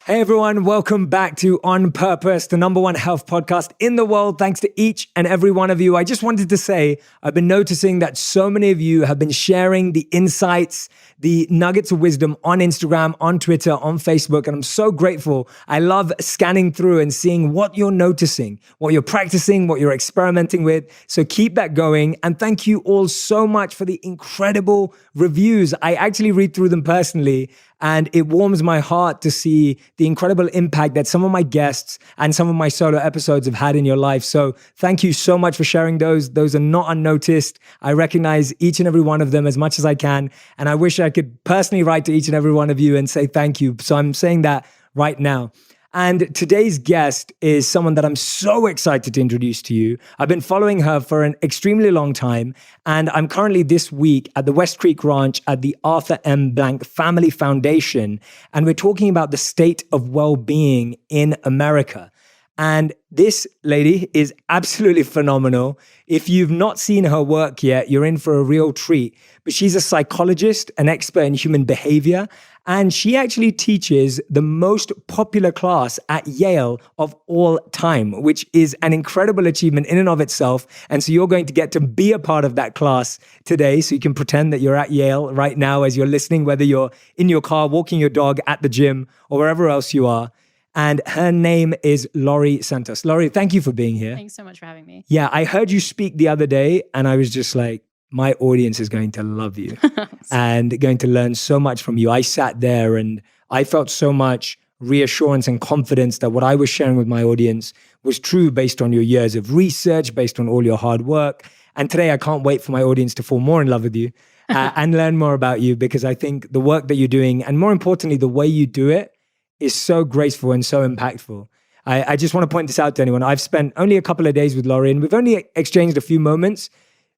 Hey everyone, welcome back to On Purpose, the #1 health podcast in the world. Thanks to each and every one of you. I just wanted to say, I've been noticing that so many of you have been sharing the insights, the nuggets of wisdom on Instagram, on Twitter, on Facebook, and I'm so grateful. I love scanning through and seeing what you're noticing, what you're practicing, what you're experimenting with. So keep that going. And thank you all so much for the incredible reviews. I actually read through them personally, and it warms my heart to see the incredible impact that some of my guests and some of my solo episodes have had in your life. So thank you so much for sharing those. Those are not unnoticed. I recognize each and every one of them as much as I can. And I wish I could personally write to each and every one of you and say thank you. So I'm saying that right now. And today's guest is someone that I'm so excited to introduce to you. I've been following her for an extremely long time, and I'm currently this week at the West Creek Ranch at the Arthur M. Blank Family Foundation, and we're talking about the state of well-being in America. And this lady is absolutely phenomenal. If you've not seen her work yet, you're in for a real treat. But she's a psychologist, an expert in human behavior, and she actually teaches the most popular class at Yale of all time, which is an incredible achievement in and of itself. And so you're going to get to be a part of that class today. So you can pretend that you're at Yale right now as you're listening, whether you're in your car, walking your dog, at the gym, or wherever else you are. And her name is Laurie Santos. Laurie, thank you for being here. Thanks so much for having me. Yeah, I heard you speak the other day, and I was just like, my audience is going to love you and going to learn so much from you. I sat there and I felt so much reassurance and confidence that what I was sharing with my audience was true based on your years of research, based on all your hard work. And today I can't wait for my audience to fall more in love with you and learn more about you, because I think the work that you're doing, and more importantly, the way you do it, is so graceful and so impactful. I just want to point this out to anyone. I've spent only a couple of days with Laurie, and we've only exchanged a few moments.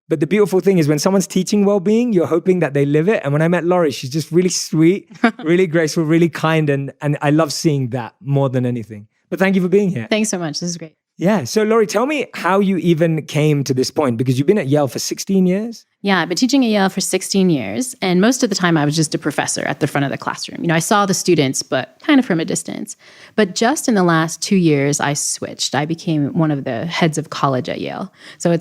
But the beautiful thing is when someone's teaching well-being, you're hoping that they live it. And when I met Laurie, she's just really sweet, really graceful, really kind. And I love seeing that more than anything. But thank you for being here. Thanks so much. This is great. Yeah. So Laurie, tell me how you even came to this point, because you've been at Yale for 16 years. Yeah, I've been teaching at Yale for 16 years. And most of the time I was just a professor at the front of the classroom. You know, I saw the students, but kind of from a distance. But just in the last 2 years, I switched. I became one of the heads of college at Yale. So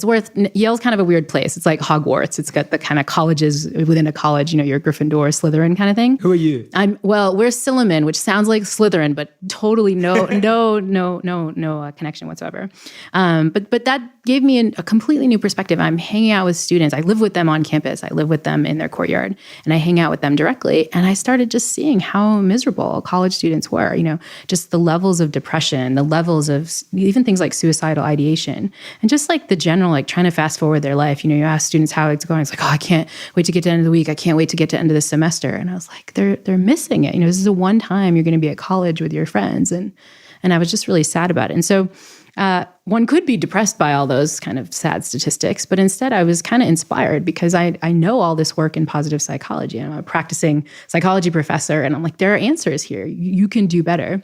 Yale's kind of a weird place. It's like Hogwarts. It's got the kind of colleges within a college, you know, your Gryffindor, Slytherin kind of thing. Who are you? We're Silliman, which sounds like Slytherin, but totally no connection whatsoever. But that gave me a completely new perspective. I'm hanging out with students. I live with them on campus. I live with them in their courtyard, and I hang out with them directly. And I started just seeing how miserable college students were, you know, just the levels of depression, the levels of even things like suicidal ideation, and just like the general, like trying to fast forward their life. You know, you ask students how it's going. It's like, oh, I can't wait to get to the end of the week. I can't wait to get to the end of the semester. And I was like, they're missing it. You know, this is the one time you're going to be at college with your friends. And I was just really sad about it. And so one could be depressed by all those kind of sad statistics, but instead I was kind of inspired because I know all this work in positive psychology, and I'm a practicing psychology professor, and I'm like, there are answers here. You can do better.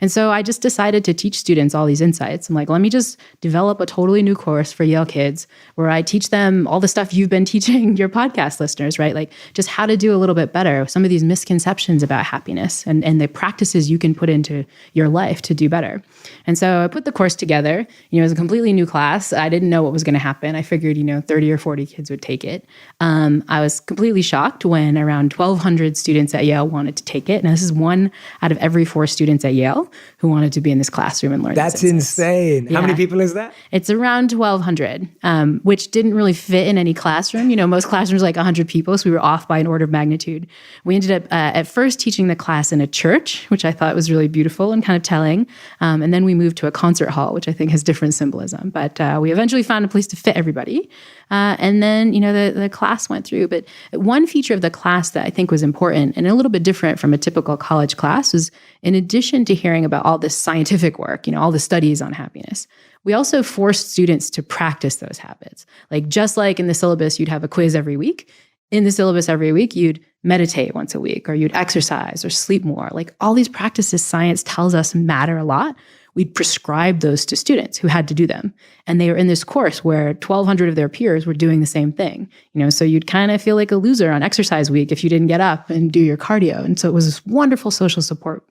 And so I just decided to teach students all these insights. I'm like, let me just develop a totally new course for Yale kids where I teach them all the stuff you've been teaching your podcast listeners, right? Like just how to do a little bit better, some of these misconceptions about happiness and the practices you can put into your life to do better. And so I put the course together. You know, it was a completely new class. I didn't know what was going to happen. I figured, 30 or 40 kids would take it. I was completely shocked when around 1,200 students at Yale wanted to take it. Now, this is 1 out of every 4 students at Yale who wanted to be in this classroom and learn. That's insane. Yeah. How many people is that? It's around 1,200, which didn't really fit in any classroom. You know, most classrooms are like 100 people, so we were off by an order of magnitude. We ended up at first teaching the class in a church, which I thought was really beautiful and kind of telling. And then we moved to a concert hall, which I think has different symbolism. But we eventually found a place to fit everybody. And then, the class went through. But one feature of the class that I think was important and a little bit different from a typical college class was, in addition to hearing about all this scientific work, all the studies on happiness, we also forced students to practice those habits. Like just like in the syllabus, you'd have a quiz every week. In the syllabus every week, you'd meditate once a week, or you'd exercise or sleep more. Like all these practices science tells us matter a lot. we'd prescribe those to students who had to do them. And they were in this course where 1,200 of their peers were doing the same thing. So you'd kind of feel like a loser on exercise week if you didn't get up and do your cardio. And so it was this wonderful social support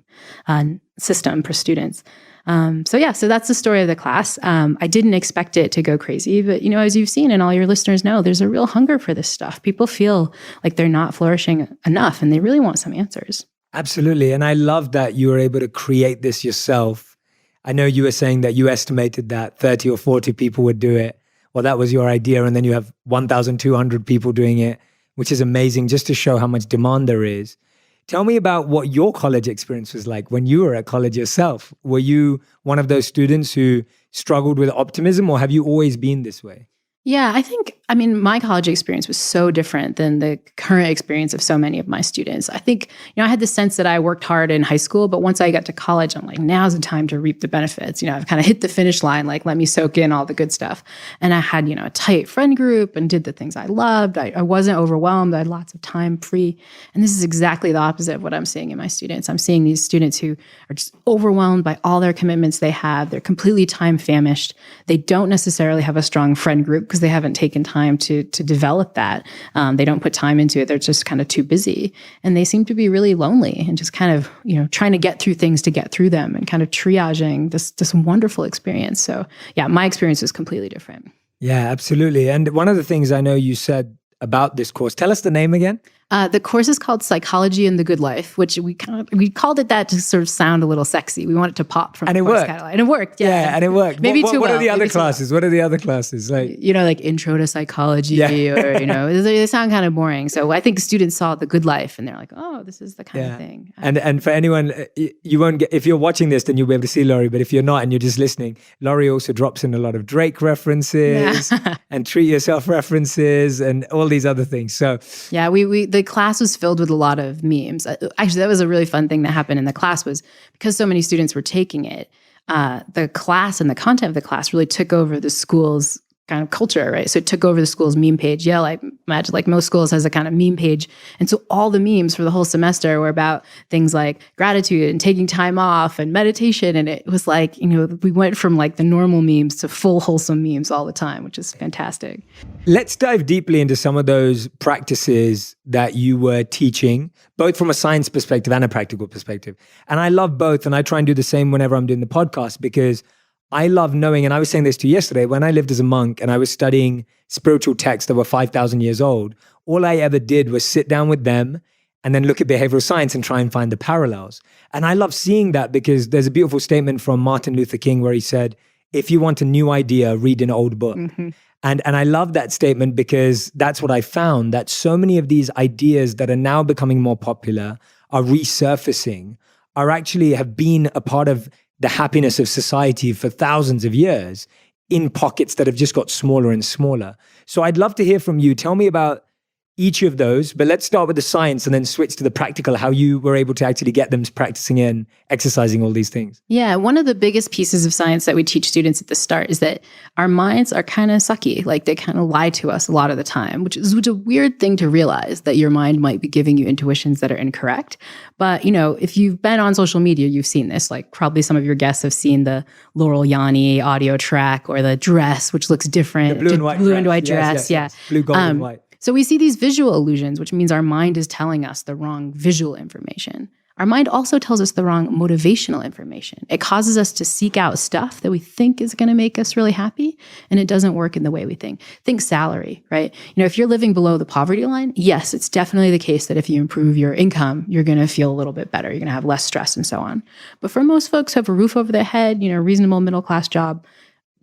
system for students. So that's the story of the class. I didn't expect it to go crazy, but as you've seen and all your listeners know, there's a real hunger for this stuff. People feel like they're not flourishing enough and they really want some answers. Absolutely. And I love that you were able to create this yourself. I know you were saying that you estimated that 30 or 40 people would do it. Well, that was your idea. And then you have 1,200 people doing it, which is amazing just to show how much demand there is. Tell me about what your college experience was like when you were at college yourself. Were you one of those students who struggled with optimism, or have you always been this way? Yeah, my college experience was so different than the current experience of so many of my students. I think, I had the sense that I worked hard in high school, but once I got to college, I'm like, now's the time to reap the benefits. I've kind of hit the finish line, like, let me soak in all the good stuff. And I had, a tight friend group and did the things I loved. I wasn't overwhelmed. I had lots of time free. And this is exactly the opposite of what I'm seeing in my students. I'm seeing these students who are just overwhelmed by all their commitments they have. They're completely time famished. They don't necessarily have a strong friend group because they haven't taken time to develop that. They don't put time into it. They're just kind of too busy. And they seem to be really lonely and just kind of, trying to get through things to get through them and kind of triaging this wonderful experience. So yeah, my experience was completely different. Yeah, absolutely. And one of the things I know you said about this course, tell us the name again. The course is called Psychology and the Good Life, which we called it that to sort of sound a little sexy. We want it to pop from the course catalog. And it worked. Yeah, and it worked. Maybe what, too what well. Are the other classes? What are the other classes? Like Intro to Psychology, or they sound kind of boring. So I think students saw the Good Life and they're like, oh, this is the kind of thing. And for anyone, you won't get, if you're watching this, then you'll be able to see Laurie. But if you're not and you're just listening, Laurie also drops in a lot of Drake references and Treat Yourself references and all these other things. So yeah, the class was filled with a lot of memes. Actually, that was a really fun thing that happened in the class was because so many students were taking it, the class and the content of the class really took over the school's kind of culture, right? So it took over the school's meme page. YALE, I imagine, like most schools, has a kind of meme page. And so all the memes for the whole semester were about things like gratitude and taking time off and meditation. And it was like, we went from like the normal memes to full wholesome memes all the time, which is fantastic. Let's dive deeply into some of those practices that you were teaching, both from a science perspective and a practical perspective. And I love both. And I try and do the same whenever I'm doing the podcast because I love knowing, and I was saying this to you yesterday, when I lived as a monk and I was studying spiritual texts that were 5,000 years old, all I ever did was sit down with them and then look at behavioral science and try and find the parallels. And I love seeing that because there's a beautiful statement from Martin Luther King where he said, if you want a new idea, read an old book. Mm-hmm. And I love that statement because that's what I found, that so many of these ideas that are now becoming more popular are resurfacing, are actually have been a part of the happiness of society for thousands of years in pockets that have just got smaller and smaller. So I'd love to hear from you. Tell me about each of those, but let's start with the science and then switch to the practical, how you were able to actually get them practicing and exercising all these things. Yeah, one of the biggest pieces of science that we teach students at the start is that our minds are kind of sucky. Like they kind of lie to us a lot of the time, which is a weird thing to realize, that your mind might be giving you intuitions that are incorrect. But, if you've been on social media, you've seen this. Like probably some of your guests have seen the Laurel Yanni audio track or the dress, which looks different. The blue and white dress. Yes. Blue, gold, and white. So we see these visual illusions, which means our mind is telling us the wrong visual information. Our mind also tells us the wrong motivational information. It causes us to seek out stuff that we think is going to make us really happy, and it doesn't work in the way we think. Think salary, right? If you're living below the poverty line, yes, it's definitely the case that if you improve your income, you're going to feel a little bit better. You're going to have less stress and so on. But for most folks who have a roof over their head, reasonable middle-class job,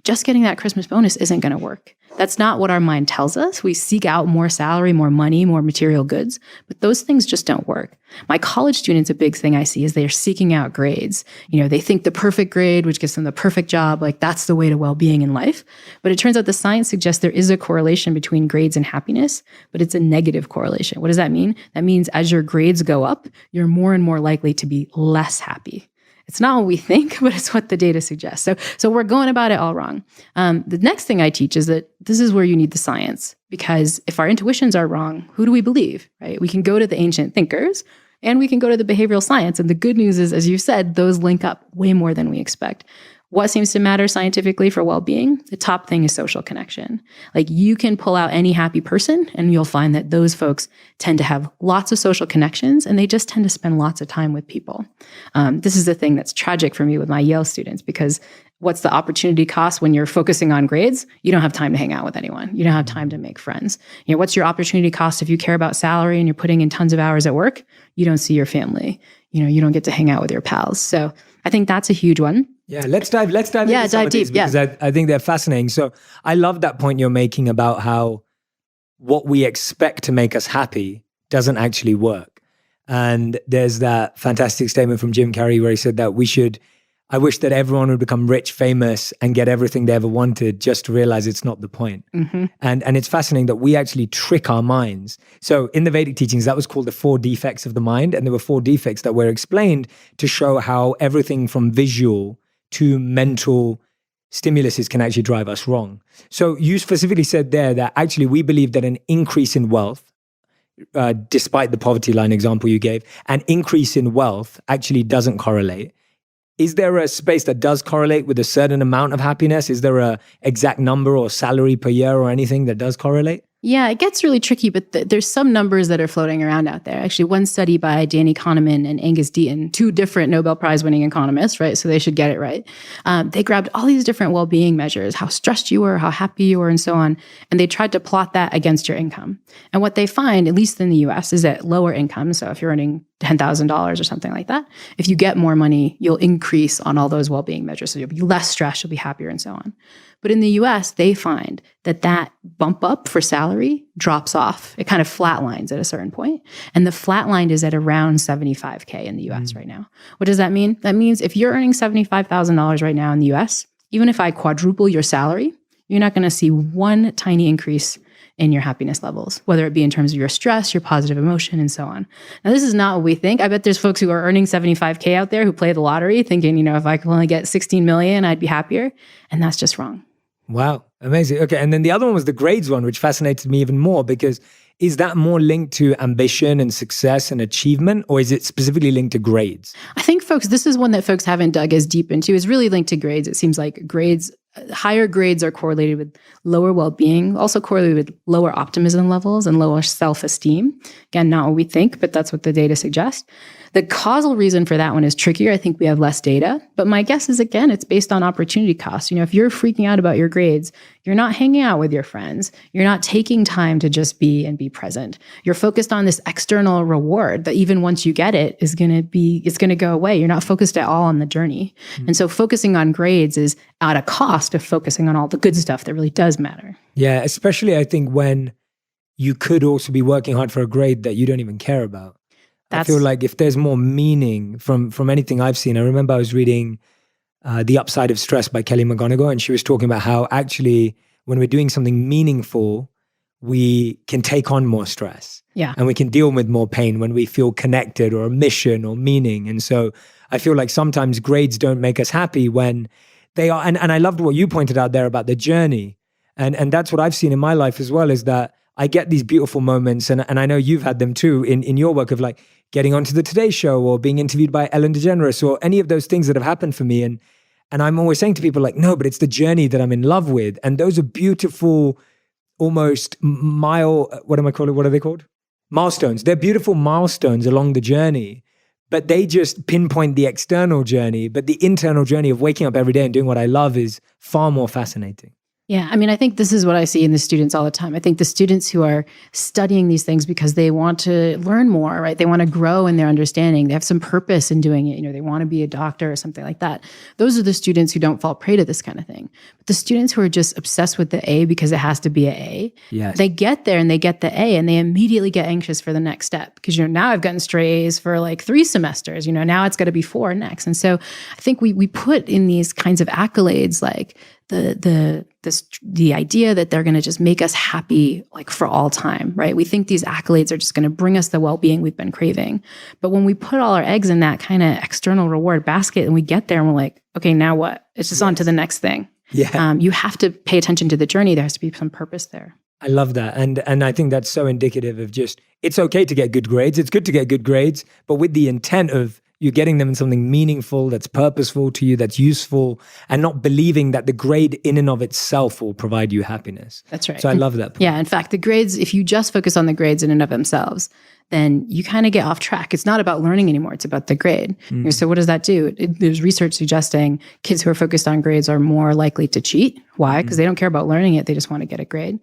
just getting that Christmas bonus isn't going to work. That's not what our mind tells us. We seek out more salary, more money, more material goods, but those things just don't work. My college students, a big thing I see is they're seeking out grades. They think the perfect grade, which gives them the perfect job, like that's the way to well-being in life. But it turns out the science suggests there is a correlation between grades and happiness, but it's a negative correlation. What does that mean? That means as your grades go up, you're more and more likely to be less happy. It's not what we think, but it's what the data suggests. So we're going about it all wrong. The next thing I teach is that this is where you need the science, because if our intuitions are wrong, who do we believe, right? We can go to the ancient thinkers And we can go to the behavioral science. And the good news is, as you said, those link up way more than we expect. What seems to matter scientifically for well-being? The top thing is social connection. Like you can pull out any happy person and you'll find that those folks tend to have lots of social connections and they just tend to spend lots of time with people. This is the thing that's tragic for me with my Yale students, because what's the opportunity cost when you're focusing on grades? You don't have time to hang out with anyone. You don't have time to make friends. What's your opportunity cost if you care about salary and you're putting in tons of hours at work? You don't see your family. You don't get to hang out with your pals. So I think that's a huge one. Yeah, let's dive into some of these, because I think they're fascinating. So I love that point you're making about how what we expect to make us happy doesn't actually work. And there's that fantastic statement from Jim Carrey where he said that I wish that everyone would become rich, famous, and get everything they ever wanted just to realize it's not the point. Mm-hmm. And it's fascinating that we actually trick our minds. So in the Vedic teachings, that was called the 4 defects of the mind. And there were 4 defects that were explained to show how everything from visual to mental stimuluses can actually drive us wrong. So you specifically said there that actually we believe that an increase in wealth, despite the poverty line example you gave, an increase in wealth actually doesn't correlate. Is there a space that does correlate with a certain amount of happiness? Is there a exact number or salary per year or anything that does correlate? Yeah, it gets really tricky, but there's some numbers that are floating around out there. Actually, one study by Danny Kahneman and Angus Deaton, 2 different Nobel Prize winning economists, right? So they should get it right. They grabbed all these different well-being measures, how stressed you were, how happy you were, and so on. And they tried to plot that against your income. And what they find, at least in the US, is that lower income, so if you're earning $10,000 or something like that, if you get more money, you'll increase on all those well-being measures. So you'll be less stressed, you'll be happier, and so on. But in the US, they find that bump up for salary drops off. It kind of flatlines at a certain point. And the flatline is at around $75K in the US right now. What does that mean? That means if you're earning $75,000 right now in the US, even if I quadruple your salary, you're not going to see one tiny increase in your happiness levels, whether it be in terms of your stress, your positive emotion, and so on. Now, this is not what we think. I bet there's folks who are earning $75K out there who play the lottery thinking, if I could only get 16 million, I'd be happier. And that's just wrong. Wow. Amazing. Okay. And then the other one was the grades one, which fascinated me even more, because is that more linked to ambition and success and achievement, or is it specifically linked to grades? I think this is one that folks haven't dug as deep into, is really linked to grades. It seems like higher grades are correlated with lower well-being, also correlated with lower optimism levels and lower self-esteem. Again, not what we think, but that's what the data suggests. The causal reason for that one is trickier. I think we have less data, but my guess is, again, it's based on opportunity cost. If you're freaking out about your grades, you're not hanging out with your friends. You're not taking time to just be and be present. You're focused on this external reward that even once you get it it's going to go away. You're not focused at all on the journey. Mm-hmm. And so focusing on grades is at a cost of focusing on all the good stuff that really does matter. Yeah, especially I think when you could also be working hard for a grade that you don't even care about. I feel like if there's more meaning from anything I've seen, I remember I was reading The Upside of Stress by Kelly McGonigal, and she was talking about how actually when we're doing something meaningful, we can take on more stress. Yeah. And we can deal with more pain when we feel connected or a mission or meaning. And so I feel like sometimes grades don't make us happy when they are. And I loved what you pointed out there about the journey. And that's what I've seen in my life as well, is that I get these beautiful moments, and I know you've had them too in your work, of like getting onto the Today Show or being interviewed by Ellen DeGeneres or any of those things that have happened for me. And I'm always saying to people like, no, but it's the journey that I'm in love with. And those are beautiful, almost what are they called? Milestones. They're beautiful milestones along the journey, but they just pinpoint the external journey. But the internal journey of waking up every day and doing what I love is far more fascinating. Yeah, I think this is what I see in the students all the time. I think the students who are studying these things because they want to learn more, right? They want to grow in their understanding. They have some purpose in doing it. They want to be a doctor or something like that. Those are the students who don't fall prey to this kind of thing. But the students who are just obsessed with the A because it has to be an A, yes, they get there and they get the A and they immediately get anxious for the next step because, now I've gotten straight A's for like 3 semesters, now it's got to be 4 next. And so I think we put in these kinds of accolades like the idea that they're going to just make us happy like for all time, right? We think these accolades are just going to bring us the well-being we've been craving. But when we put all our eggs in that kind of external reward basket and we get there and we're like, okay, now what? It's just on to the next thing. Yeah. You have to pay attention to the journey. There has to be some purpose there. I love that. And I think that's so indicative of just, it's okay to get good grades. It's good to get good grades, but with the intent of you're getting them in something meaningful, that's purposeful to you, that's useful, and not believing that the grade in and of itself will provide you happiness. That's right. So I love that point. Yeah. In fact, the grades, if you just focus on the grades in and of themselves, then you kind of get off track. It's not about learning anymore. It's about the grade. So what does that do? There's research suggesting kids who are focused on grades are more likely to cheat. Why? Because they don't care about learning it. They just want to get a grade.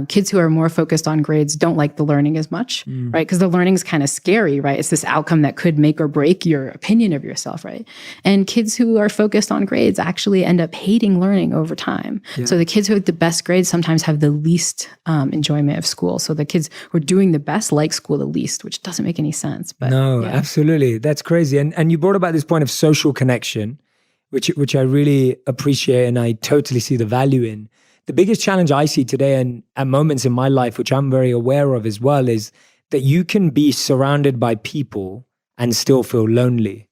Kids who are more focused on grades don't like the learning as much, right? Because the learning is kind of scary, right? It's this outcome that could make or break your opinion of yourself, right? And kids who are focused on grades actually end up hating learning over time. Yeah. So the kids who have the best grades sometimes have the least enjoyment of school. So the kids who are doing the best like school the least, which doesn't make any sense. But no, yeah. Absolutely. That's crazy. And you brought about this point of social connection, which I really appreciate and I totally see the value in. The biggest challenge I see today and at moments in my life, which I'm very aware of as well, is that you can be surrounded by people and still feel lonely.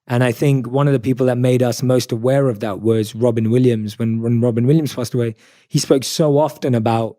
And I think one of the people that made us most aware of that was Robin Williams. When Robin Williams passed away, he spoke so often about,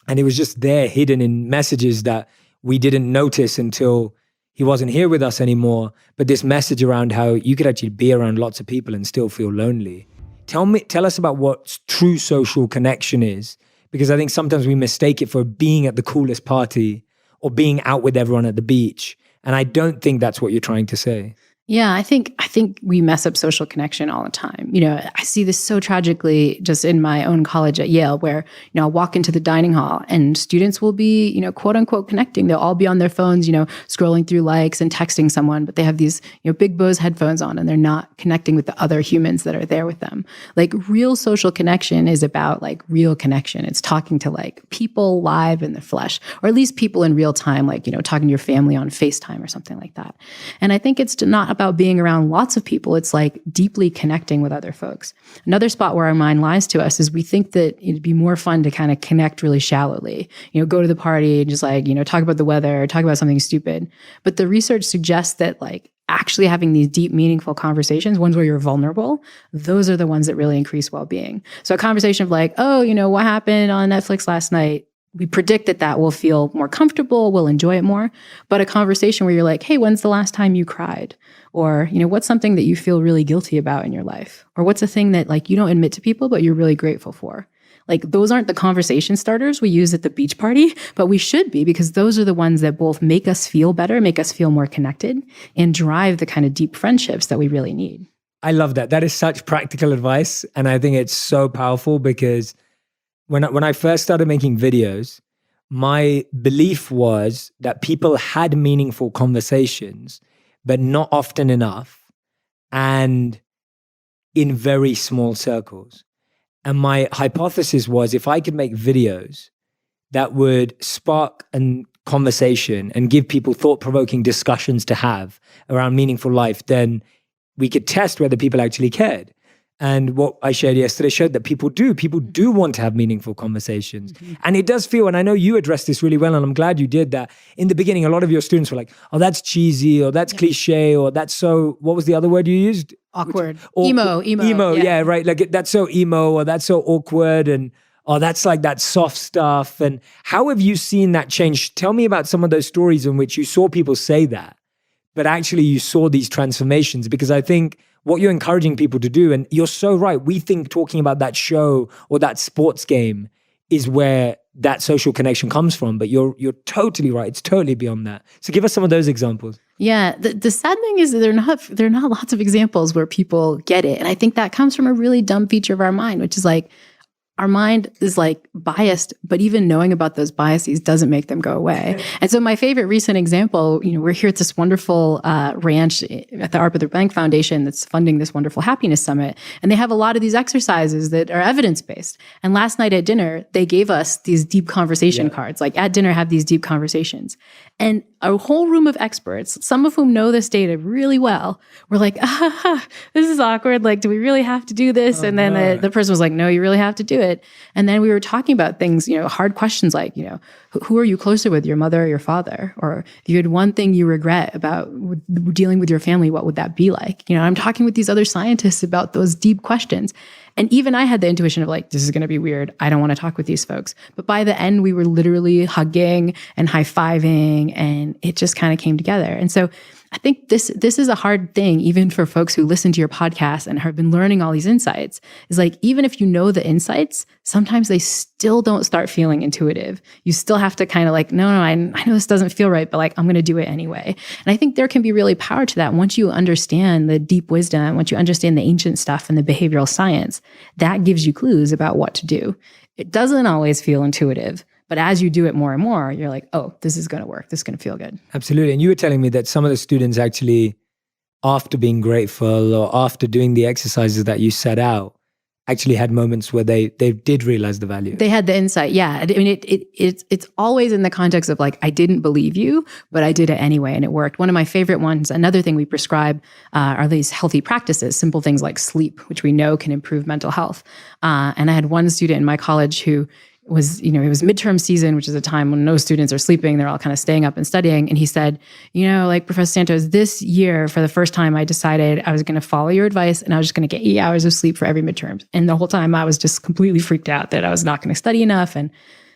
and it was just there hidden in messages that we didn't notice until he wasn't here with us anymore, but this message around how you could actually be around lots of people and still feel lonely. Tell us about what true social connection is, because I think sometimes we mistake it for being at the coolest party or being out with everyone at the beach. And I don't think that's what you're trying to say. Yeah, I think we mess up social connection all the time. You know, I see this so tragically just in my own college at Yale, where, I'll walk into the dining hall and students will be, quote unquote, connecting. They'll all be on their phones, scrolling through likes and texting someone, but they have these, big Bose headphones on and they're not connecting with the other humans that are there with them. Like real social connection is about like real connection. It's talking to like people live in the flesh, or at least people in real time, like, talking to your family on FaceTime or something like that. And I think it's not about being around lots of people. It's like deeply connecting with other folks. Another spot where our mind lies to us is we think that it'd be more fun to kind of connect really shallowly, go to the party and just like, talk about the weather or talk about something stupid. But the research suggests that like actually having these deep, meaningful conversations, ones where you're vulnerable, those are the ones that really increase well-being. So a conversation of like, oh, what happened on Netflix last night? We predict that will feel more comfortable, we'll enjoy it more. But a conversation where you're like, hey, when's the last time you cried? Or, what's something that you feel really guilty about in your life? Or what's a thing that like you don't admit to people, but you're really grateful for? Like those aren't the conversation starters we use at the beach party, but we should be, because those are the ones that both make us feel better, make us feel more connected, and drive the kind of deep friendships that we really need. I love that. That is such practical advice. And I think it's so powerful because when I first started making videos, my belief was that people had meaningful conversations, but not often enough and in very small circles. And my hypothesis was if I could make videos that would spark a conversation and give people thought-provoking discussions to have around meaningful life, then we could test whether people actually cared. And what I shared yesterday showed that people do want to have meaningful conversations. Mm-hmm. And it does feel, and I know you addressed this really well, and I'm glad you did that. In the beginning, a lot of your students were like, oh, that's cheesy, or that's cliche, or that's so, what was the other word you used? Awkward. Emo. Yeah, right. Like that's so emo, or that's so awkward, and oh, that's like that soft stuff. And how have you seen that change? Tell me about some of those stories in which you saw people say that, but actually you saw these transformations, because I think what you're encouraging people to do, and you're so right, we think talking about that show or that sports game is where that social connection comes from, but you're totally right. It's totally beyond that. So give us some of those examples. Yeah, the sad thing is that there are not lots of examples where people get it. And I think that comes from a really dumb feature of our mind, which is like, our mind is like biased, but even knowing about those biases doesn't make them go away. And so my favorite recent example, we're here at this wonderful ranch at the Arbiter Bank Foundation that's funding this wonderful happiness summit. And they have a lot of these exercises that are evidence-based. And last night at dinner, they gave us these deep conversation cards. Like at dinner, have these deep conversations. And a whole room of experts, some of whom know this data really well, were like, this is awkward. Like, do we really have to do this? And then the person was like, no, you really have to do it. And then we were talking about things, hard questions like, who are you closer with, your mother or your father? Or if you had one thing you regret about dealing with your family, what would that be like? I'm talking with these other scientists about those deep questions. And even I had the intuition of like, this is going to be weird. I don't want to talk with these folks. But by the end, we were literally hugging and high-fiving, and it just kind of came together. And so I think this is a hard thing, even for folks who listen to your podcast and have been learning all these insights, is like, even if you know the insights, sometimes they still don't start feeling intuitive. You still have to kind of like, no, I know this doesn't feel right, but like, I'm going to do it anyway. And I think there can be really power to that. Once you understand the deep wisdom, once you understand the ancient stuff and the behavioral science, that gives you clues about what to do. It doesn't always feel intuitive. But as you do it more and more, you're like, oh, this is going to work. This is going to feel good. Absolutely. And you were telling me that some of the students actually, after being grateful or after doing the exercises that you set out, actually had moments where they did realize the value. They had the insight. Yeah. I mean, it's always in the context of like, I didn't believe you, but I did it anyway, and it worked. One of my favorite ones, another thing we prescribe are these healthy practices, simple things like sleep, which we know can improve mental health. And I had one student in my college who was, it was midterm season, which is a time when no students are sleeping. They're all kind of staying up and studying. And he said, like Professor Santos, this year, for the first time, I decided I was going to follow your advice and I was just going to get 8 hours of sleep for every midterm. And the whole time I was just completely freaked out that I was not going to study enough. And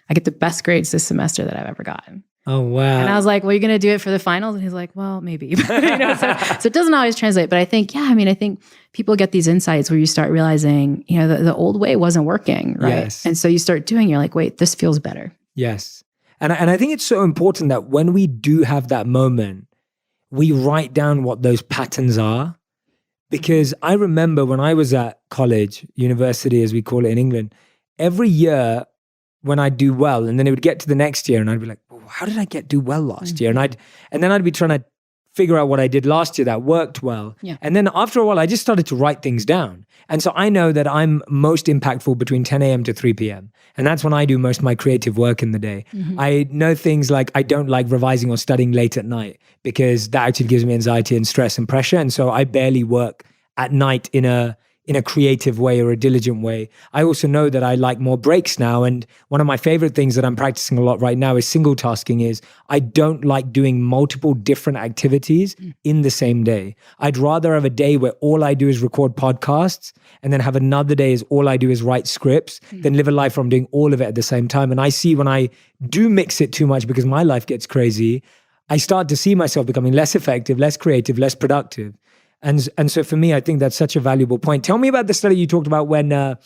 I get the best grades this semester that I've ever gotten. Oh, wow. And I was like, well, you're going to do it for the finals? And he's like, well, maybe. So it doesn't always translate. But I think, I think people get these insights where you start realizing, the old way wasn't working, right? Yes. And so you start doing, you're like, wait, this feels better. Yes. And I think it's so important that when we do have that moment, we write down what those patterns are. Because I remember when I was at college, university, as we call it in England, every year when I'd do well, and then it would get to the next year and I'd be like, well, how did I do well last year? And then I'd be trying to figure out what I did last year that worked well. Yeah. And then after a while, I just started to write things down. And so I know that I'm most impactful between 10 a.m. to 3 p.m. And that's when I do most of my creative work in the day. Mm-hmm. I know things like I don't like revising or studying late at night because that actually gives me anxiety and stress and pressure. And so I barely work at night in a creative way or a diligent way. I also know that I like more breaks now. And one of my favorite things that I'm practicing a lot right now is single tasking. Is I don't like doing multiple different activities in the same day. I'd rather have a day where all I do is record podcasts and then have another day is all I do is write scripts than live a life where I'm doing all of it at the same time. And I see when I do mix it too much because my life gets crazy, I start to see myself becoming less effective, less creative, less productive. And so for me, I think that's such a valuable point. Tell me about the study you talked about when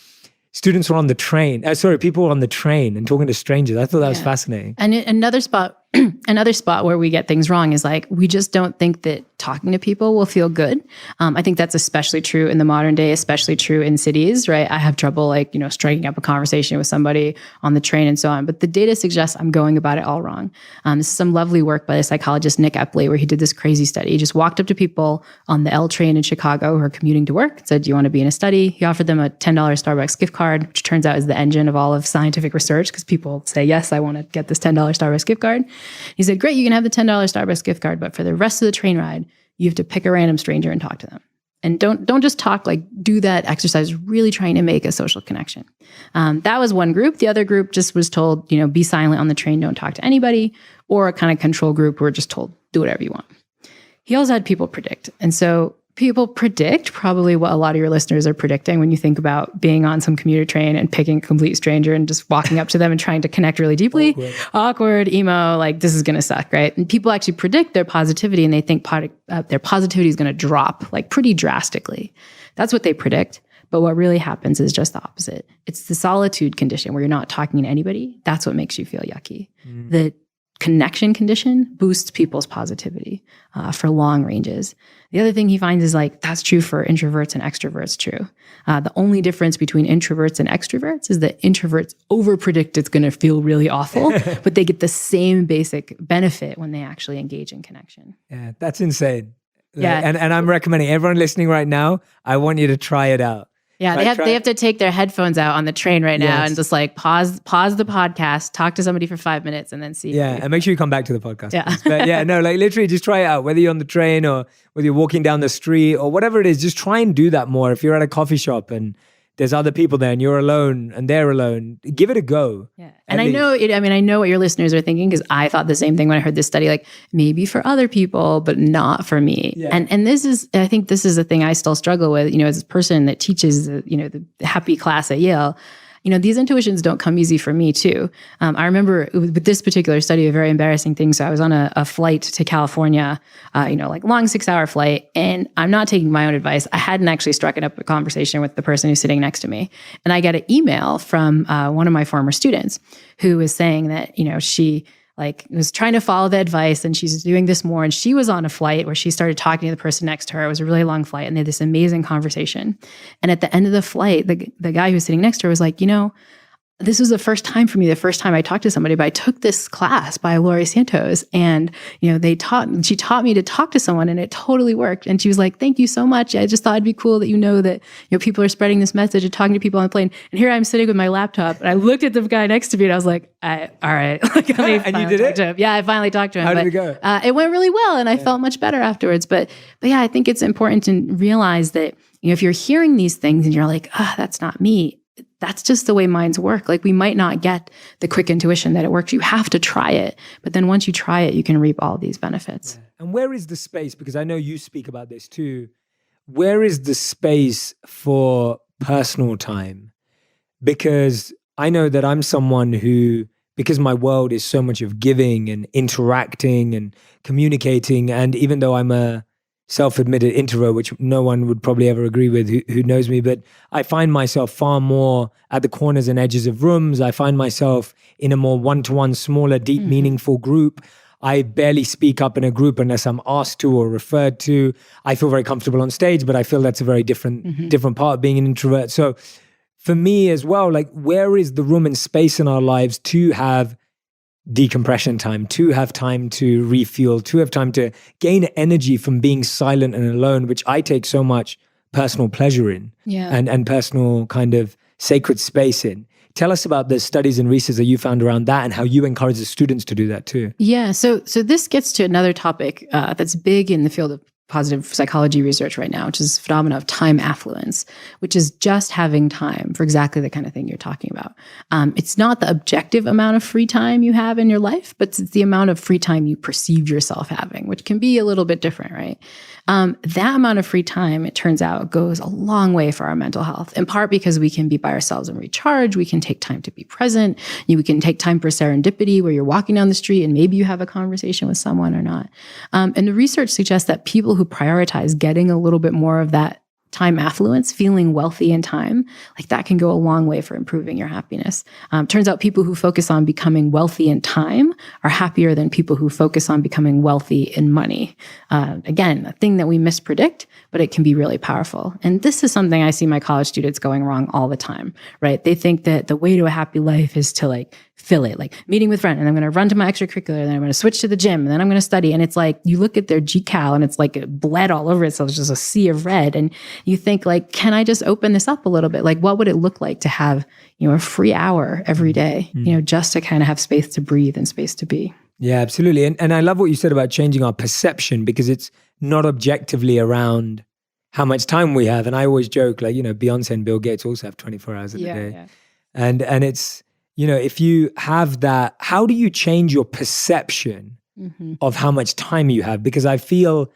students were on the train. People were on the train and talking to strangers. I thought that was fascinating. And another spot where we get things wrong is like, we just don't think that talking to people will feel good. I think that's especially true in the modern day, especially true in cities, right? I have trouble striking up a conversation with somebody on the train and so on. But the data suggests I'm going about it all wrong. This is some lovely work by the psychologist Nick Epley, where he did this crazy study. He just walked up to people on the L train in Chicago who are commuting to work, said, do you want to be in a study? He offered them a $10 Starbucks gift card, which turns out is the engine of all of scientific research, because people say, yes, I want to get this $10 Starbucks gift card. He said, great, you can have the $10 Starbucks gift card, but for the rest of the train ride, you have to pick a random stranger and talk to them. And don't just talk, like do that exercise, really trying to make a social connection. That was one group. The other group just was told, be silent on the train, don't talk to anybody, or a kind of control group who were just told, do whatever you want. He also had people predict. And so people predict probably what a lot of your listeners are predicting when you think about being on some commuter train and picking a complete stranger and just walking up to them and trying to connect really deeply. Awkward, emo, like this is going to suck, right? And people actually predict their positivity, and they think their positivity is going to drop like pretty drastically. That's what they predict. But what really happens is just the opposite. It's the solitude condition where you're not talking to anybody. That's what makes you feel yucky. The connection condition boosts people's positivity for long ranges. The other thing he finds is like, that's true for introverts and extroverts too. The only difference between introverts and extroverts is that introverts overpredict it's going to feel really awful, but they get the same basic benefit when they actually engage in connection. Yeah, that's insane. Yeah. And I'm recommending everyone listening right now, I want you to try it out. Yeah, they have to take their headphones out on the train right now and just like pause the podcast, talk to somebody for 5 minutes, and then see. Yeah, and make sure you come back to the podcast. Yeah, but literally just try it out. Whether you're on the train or whether you're walking down the street or whatever it is, just try and do that more. If you're at a coffee shop and there's other people there and you're alone and they're alone. Give it a go. Yeah. And I know what your listeners are thinking, because I thought the same thing when I heard this study, like maybe for other people, but not for me. Yeah. And I think this is a thing I still struggle with, as a person that teaches, the happy class at Yale. These intuitions don't come easy for me too. I remember with this particular study, a very embarrassing thing. So I was on a flight to California, like long 6-hour flight, and I'm not taking my own advice. I hadn't actually struck up a conversation with the person who's sitting next to me. And I get an email from one of my former students who was saying that, she was trying to follow the advice and she's doing this more. And she was on a flight where she started talking to the person next to her. It was a really long flight and they had this amazing conversation. And at the end of the flight, the guy who was sitting next to her was like, this was the first time for me, the first time I talked to somebody, but I took this class by Laurie Santos and, she taught me to talk to someone and it totally worked. And she was like, thank you so much. I just thought it'd be cool that that, people are spreading this message and talking to people on the plane. And here I'm sitting with my laptop and I looked at the guy next to me and I was like, all right. And you did it? Yeah, I finally talked to him. How did it go? It went really well and I felt much better afterwards. But yeah, I think it's important to realize that, if you're hearing these things and you're like, that's not me, that's just the way minds work. Like we might not get the quick intuition that it works. You have to try it. But then once you try it, you can reap all these benefits. Yeah. And where is the space? Because I know you speak about this too. Where is the space for personal time? Because I know that I'm someone who, because my world is so much of giving and interacting and communicating, and even though I'm a self-admitted introvert, which no one would probably ever agree with who knows me, but I find myself far more at the corners and edges of rooms. I find myself in a more one-to-one, smaller, deep, meaningful group. I barely speak up in a group unless I'm asked to or referred to. I feel very comfortable on stage, but I feel that's a very different part of being an introvert. So for me as well, where is the room and space in our lives to have decompression time, to have time to refuel, to have time to gain energy from being silent and alone, which I take so much personal pleasure in, and personal kind of sacred space in. Tell us about the studies and research that you found around that and how you encourage the students to do that too. Yeah, so this gets to another topic that's big in the field of positive psychology research right now, which is the phenomenon of time affluence, which is just having time for exactly the kind of thing you're talking about. It's not the objective amount of free time you have in your life, but it's the amount of free time you perceive yourself having, which can be a little bit different, right? That amount of free time, it turns out, goes a long way for our mental health, in part because we can be by ourselves and recharge. We can take time to be present. We can take time for serendipity, where you're walking down the street and maybe you have a conversation with someone or not. And the research suggests that people who prioritize getting a little bit more of that time affluence, feeling wealthy in time, that can go a long way for improving your happiness. Turns out people who focus on becoming wealthy in time are happier than people who focus on becoming wealthy in money. Again, a thing that we mispredict, but it can be really powerful. And this is something I see my college students going wrong all the time, right? They think that the way to a happy life is to fill it, meeting with friends, and I'm going to run to my extracurricular, and then I'm going to switch to the gym, and then I'm going to study. And it's you look at their GCal and it's bled all over it. So it's just a sea of red. And you think can I just open this up a little bit? What would it look like to have, a free hour every day, just to kind of have space to breathe and space to be. Yeah, absolutely. And I love what you said about changing our perception, because it's not objectively around how much time we have. And I always joke, Beyonce and Bill Gates also have 24 hours a day. Yeah. And it's, if you have that, how do you change your perception of how much time you have? Because I feel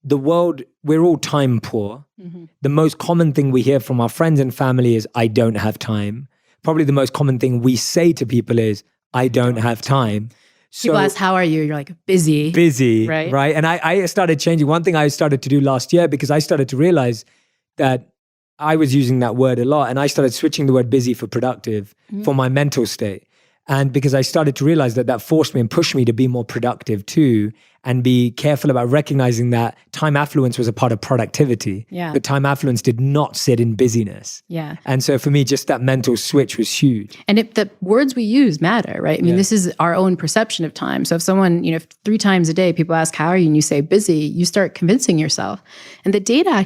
the world, we're all time poor. The most common thing we hear from our friends and family is, I don't have time. Probably the most common thing we say to people is, I don't have time. So, people ask, how are you? You're busy. Busy, right? And I started changing. One thing I started to do last year, because I started to realize that I was using that word a lot, and I started switching the word busy for productive for my mental state. And because I started to realize that forced me and pushed me to be more productive too, and be careful about recognizing that time affluence was a part of productivity. Yeah. But time affluence did not sit in busyness. Yeah. And so for me, just that mental switch was huge. And the words we use matter, right? I mean, this is our own perception of time. So if someone, 3 times a day, people ask, how are you? And you say busy, you start convincing yourself. And the data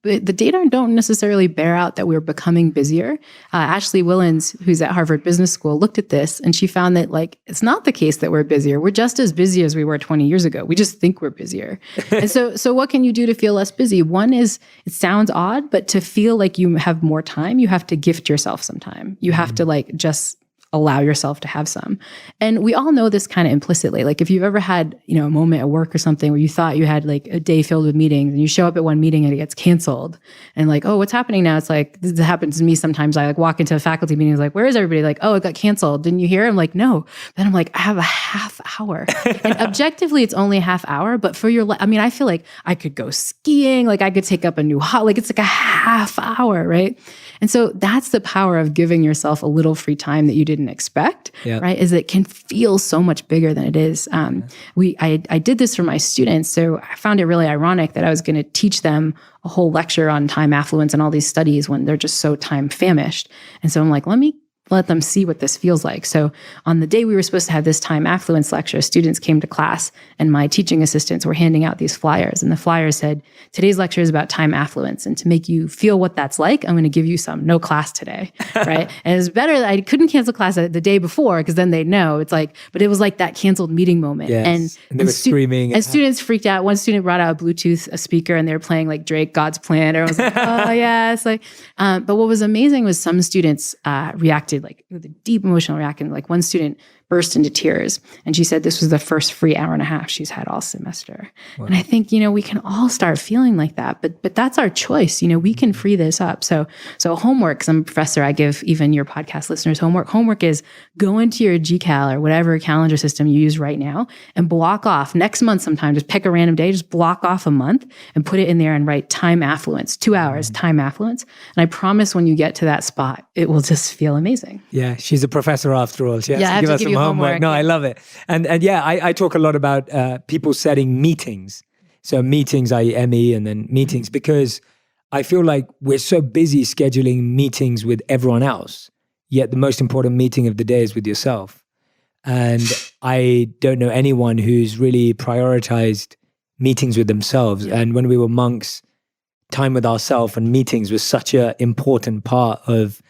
the data don't necessarily bear out that we're becoming busier. Ashley Willens, who's at Harvard Business School, looked at this and she found that it's not the case that we're busier. We're just as busy as we were 20 years ago. ago. We just think we're busier. And so what can you do to feel less busy? One is, it sounds odd, but to feel like you have more time, you have to gift yourself some time. You have to like just allow yourself to have some. And we all know this kind of implicitly. Like if you've ever had, a moment at work or something where you thought you had like a day filled with meetings and you show up at one meeting and it gets canceled and like, oh, what's happening now? It's like, this happens to me sometimes. I like walk into a faculty meeting, like, where is everybody? Like, oh, it got canceled. Didn't you hear? I'm like, no. Then I'm like, I have a half hour. And objectively, it's only a half hour, but for your, I feel like I could go skiing. Like I could take up a new like it's like a half hour, right? And so that's the power of giving yourself a little free time that you didn't expect, right? Is it can feel so much bigger than it is. I did this for my students. So I found it really ironic that I was going to teach them a whole lecture on time affluence and all these studies when they're just so time famished. And so I'm like, let me let them see what this feels like. So on the day we were supposed to have this time affluence lecture, students came to class and my teaching assistants were handing out these flyers. And the flyers said, today's lecture is about time affluence. And to make you feel what that's like, I'm going to give you some. No class today, right? And it's better that I couldn't cancel class the day before because then they'd know. It's like, but it was like that canceled meeting moment. Yes. And they were screaming. And students freaked out. One student brought out a Bluetooth speaker and they were playing like Drake, God's Plan. Everyone was like, oh yeah. It's like, but what was amazing was some students reacted like with a deep emotional reaction. Like one student burst into tears and she said this was the first free hour and a half she's had all semester. Wow. And I think, we can all start feeling like that, but that's our choice. We can free this up. So homework, 'cause I'm a professor, I give even your podcast listeners homework. Homework is go into your GCal or whatever calendar system you use right now and block off next month sometime, just pick a random day, just block off a month and put it in there and write time affluence, 2 hours, time affluence. And I promise when you get to that spot, it will just feel amazing. Yeah. She's a professor after all. She has to give us some homework. No, I love it. And yeah, I talk a lot about people setting meetings. So meetings, i.e. ME, and then meetings, because I feel like we're so busy scheduling meetings with everyone else, yet the most important meeting of the day is with yourself. And I don't know anyone who's really prioritized meetings with themselves. Yeah. And when we were monks, time with ourselves and meetings was such an important part of,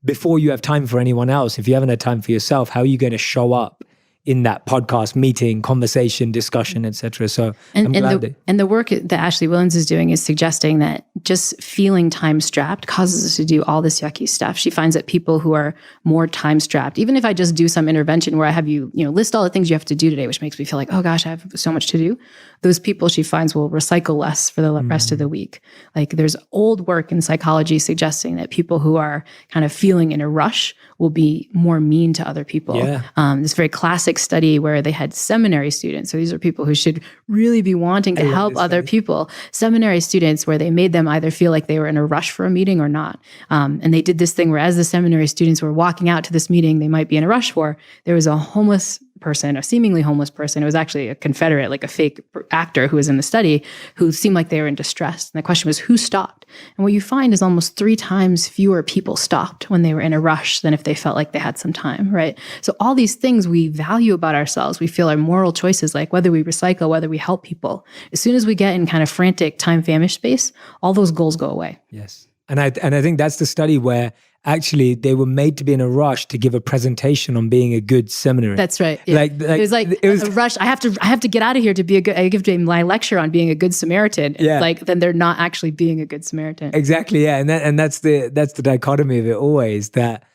before you have time for anyone else, if you haven't had time for yourself, how are you going to show up in that podcast, meeting, conversation, discussion, etc.? So I'm glad and the work that Ashley Willens is doing is suggesting that just feeling time strapped causes us to do all this yucky stuff. She finds that people who are more time strapped, even if I just do some intervention where I have you, list all the things you have to do today, which makes me feel like, oh gosh, I have so much to do. Those people she finds will recycle less for the rest of the week. Like there's old work in psychology suggesting that people who are kind of feeling in a rush will be more mean to other people. Yeah. This very classic study where they had seminary students. So these are people who should really be wanting to help other people. Seminary students where they made them either feel like they were in a rush for a meeting or not. And they did this thing where as the seminary students were walking out to this meeting they might be in a rush for, there was a homeless person, a seemingly homeless person. It was actually a Confederate, like a fake actor who was in the study, who seemed like they were in distress. And the question was, who stopped? And what you find is almost 3 times fewer people stopped when they were in a rush than if they felt like they had some time, right? So all these things we value about ourselves, we feel our moral choices, like whether we recycle, whether we help people. As soon as we get in kind of frantic time famished space, all those goals go away. Yes. And I think that's the study where actually they were made to be in a rush to give a presentation on being a good seminary. That's right. Yeah. It was a rush. I have to get out of here to be a good. I give my lecture on being a good Samaritan. Yeah. Then they're not actually being a good Samaritan. Exactly. Yeah. And that's the dichotomy of it always. That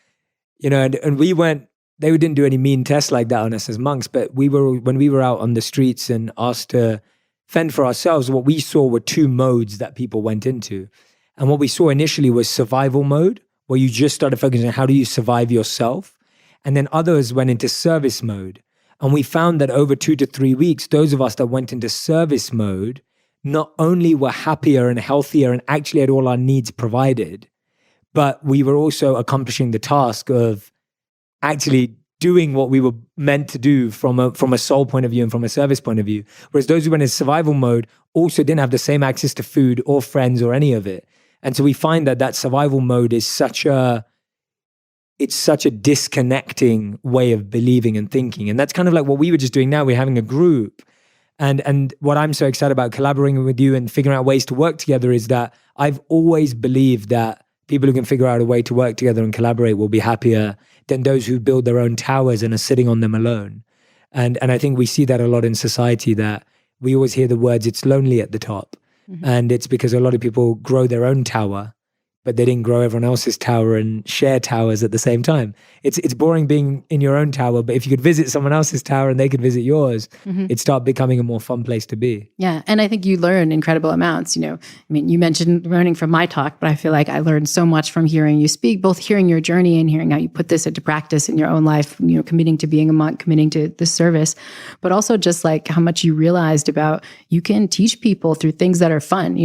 and we went. They didn't do any mean tests like that on us as monks, but when we were out on the streets and asked to fend for ourselves, what we saw were 2 modes that people went into. And what we saw initially was survival mode, where you just started focusing on how do you survive yourself. And then others went into service mode. And we found that over 2 to 3 weeks, those of us that went into service mode not only were happier and healthier and actually had all our needs provided, but we were also accomplishing the task of actually doing what we were meant to do from a soul point of view and from a service point of view. Whereas those who went in survival mode also didn't have the same access to food or friends or any of it. And so we find that survival mode is such a disconnecting way of believing and thinking. And that's kind of like what we were just doing now. We're having a group. And what I'm so excited about collaborating with you and figuring out ways to work together is that I've always believed that people who can figure out a way to work together and collaborate will be happier than those who build their own towers and are sitting on them alone. And I think we see that a lot in society, that we always hear the words, it's lonely at the top. And it's because a lot of people grow their own tower, but they didn't grow everyone else's tower and share towers at the same time. It's boring being in your own tower, but if you could visit someone else's tower and they could visit yours, it'd start becoming a more fun place to be. Yeah. And I think you learn incredible amounts. You mentioned learning from my talk, but I feel like I learned so much from hearing you speak, both hearing your journey and hearing how you put this into practice in your own life, committing to being a monk, committing to this service, but also just like how much you realized about you can teach people through things that are fun.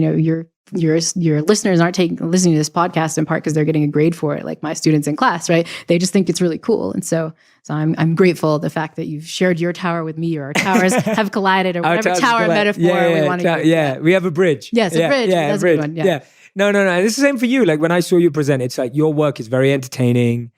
Your listeners aren't listening to this podcast in part because they're getting a grade for it, like my students in class, right? They just think it's really cool. And so I'm grateful the fact that you've shared your tower with me, or our towers have collided, or whatever tower metaphor we want to use. Yeah, we have a bridge. Yes, a bridge. Yeah, that's a bridge. A good one. Yeah. No. It's the same for you. Like when I saw you present, it's like your work is very entertaining.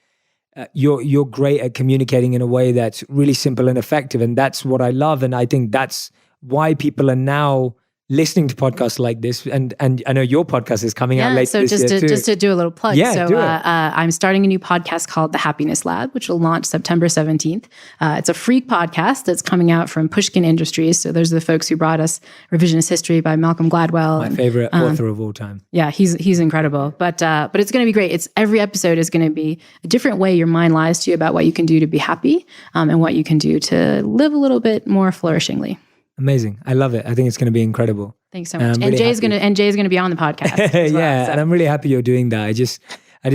You're great at communicating in a way that's really simple and effective. And that's what I love. And I think that's why people are now listening to podcasts like this, and I know your podcast is coming out later this year too. Just to do a little plug. Yeah, do it. I'm starting a new podcast called The Happiness Lab, which will launch September 17th. It's a free podcast that's coming out from Pushkin Industries. So those are the folks who brought us Revisionist History by Malcolm Gladwell. My favorite author of all time. Yeah, he's incredible. But it's going to be great. Every episode is going to be a different way your mind lies to you about what you can do to be happy, and what you can do to live a little bit more flourishingly. Amazing. I love it. I think it's going to be incredible. Thanks so much. And Jay's going to be on the podcast. Yeah. So. And I'm really happy you're doing that. I just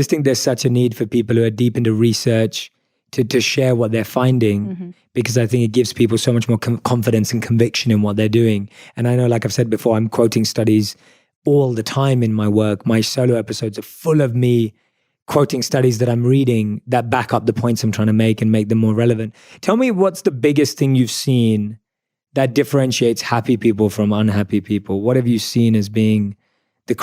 think there's such a need for people who are deep into research to share what they're finding, because I think it gives people so much more confidence and conviction in what they're doing. And I know, like I've said before, I'm quoting studies all the time in my work. My solo episodes are full of me quoting studies that I'm reading that back up the points I'm trying to make and make them more relevant. Tell me, what's the biggest thing you've seen that differentiates happy people from unhappy people? What have you seen as being the